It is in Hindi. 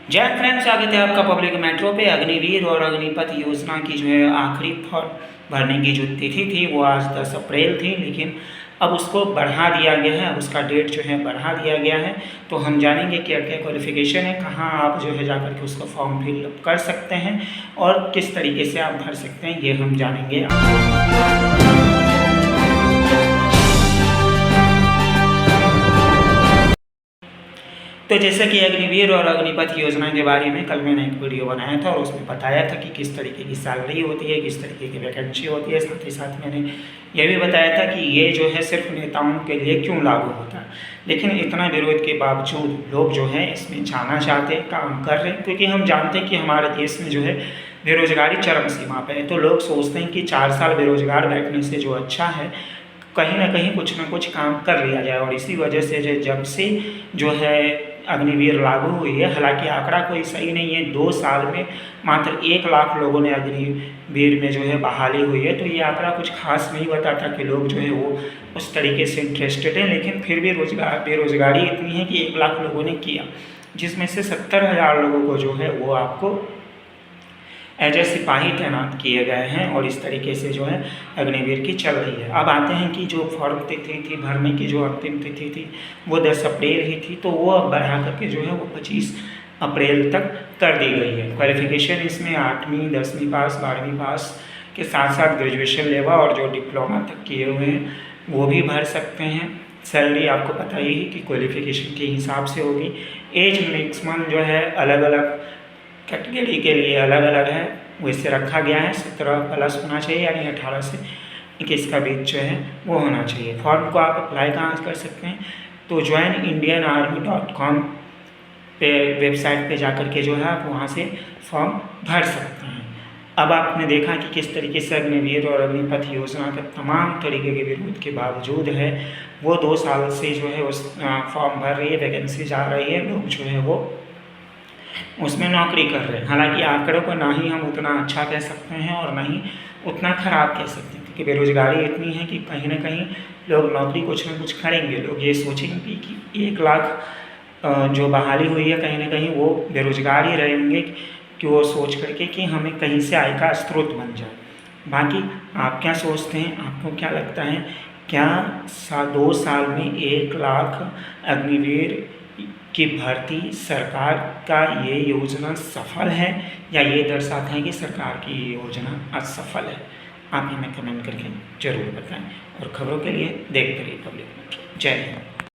जय फ्रेंड्स, स्वागत है आपका पब्लिक मेट्रो पे। अग्निवीर और अग्निपथ योजना की जो है आखिरी फॉर्म भरने की जो तिथि थी वो आज 10 अप्रैल थी, लेकिन अब उसको बढ़ा दिया गया है। अब उसका डेट जो है बढ़ा दिया गया है। तो हम जानेंगे क्या क्या क्वालिफिकेशन है, कहाँ आप जो है जाकर के उसका फॉर्म फिल कर सकते हैं और किस तरीके से आप भर सकते हैं, ये हम जानेंगे। तो जैसे कि अग्निवीर और अग्निपथ योजना के बारे में कल मैंने एक वीडियो बनाया था और उसमें बताया था कि किस तरीके की सैलरी होती है, किस तरीके की वैकेंसी होती है। साथ ही साथ मैंने यह भी बताया था कि ये जो है सिर्फ नेताओं के लिए क्यों लागू होता है, लेकिन इतना विरोध के बावजूद लोग जो है इसमें जाना चाहते हैं, काम कर रहे हैं। क्योंकि हम जानते हैं कि हमारे देश में जो है बेरोजगारी चरम सीमा पर है। तो लोग सोचते हैं कि 4 साल बेरोजगार बैठने से जो अच्छा है कहीं ना कहीं कुछ ना कुछ काम कर लिया जाए। और इसी वजह से जब से जो है अग्निवीर लागू हुई है, हालांकि आंकड़ा कोई सही नहीं है, 2 साल में मात्र 1 लाख लोगों ने अग्निवीर में जो है बहाली हुई है। तो ये आंकड़ा कुछ खास नहीं बताता कि लोग जो है वो उस तरीके से इंटरेस्टेड हैं, लेकिन फिर भी बेरोजगारी इतनी है कि 1 लाख लोगों ने किया, जिसमें से 70,000 लोगों को जो है वो आपको एज ए सिपाही तैनात किए गए हैं। और इस तरीके से जो है अग्निवीर की चल रही है। अब आते हैं कि जो फॉर्म तिथि थी भरने की, जो अंतिम तिथि थी वो 10 अप्रैल ही थी, तो वो अब बढ़ा करके जो है वो 25 अप्रैल तक कर दी गई है। क्वालिफिकेशन इसमें 8वीं 10वीं पास 12वीं पास के साथ साथ ग्रेजुएशन लेवल और जो डिप्लोमा तक किए हुए हैं वो भी भर सकते हैं। सैलरी आपको पता ही है कि क्वालिफिकेशन के हिसाब से होगी। एज मैक्सिमम जो है अलग अलग कैटेगरी के लिए अलग अलग है, वैसे रखा गया है। 17 प्लस होना चाहिए, यानी 18 से 21 का बीच जो है वो होना चाहिए। फॉर्म को आप अप्लाई कहाँ कर सकते हैं, तो joinindianarmy.com पे वेबसाइट पे जाकर के जो है आप वहाँ से फॉर्म भर सकते हैं। अब आपने देखा कि किस तरीके से अग्निवीर और अग्निपथ योजना के तमाम तरीके के विरोध के बावजूद है वो 2 साल से जो है उस फॉर्म भर रही है, वैकेंसी जा रही है, लोग जो है वो उसमें नौकरी कर रहे हैं। हालांकि आंकड़ों को ना ही हम उतना अच्छा कह सकते हैं और ना ही उतना ख़राब कह सकते हैं, क्योंकि बेरोजगारी इतनी है कि कहीं ना कहीं लोग नौकरी कुछ ना कुछ करेंगे। लोग ये सोचेंगे कि 1 लाख जो बहाली हुई है कहीं ना कहीं वो बेरोजगार ही रहेंगे, कि वो सोच करके कि हमें कहीं से आय का स्रोत बन जाए। बाकी आप क्या सोचते हैं, आपको क्या लगता है, क्या 2 साल में 1 लाख अग्निवीर की भर्ती सरकार का ये योजना सफल है, या ये दर्शाते हैं कि सरकार की ये योजना असफल है? आप हमें कमेंट करके ज़रूर बताएं और खबरों के लिए देखते रहिए पब्लिक मेट्रो। जय हिंद।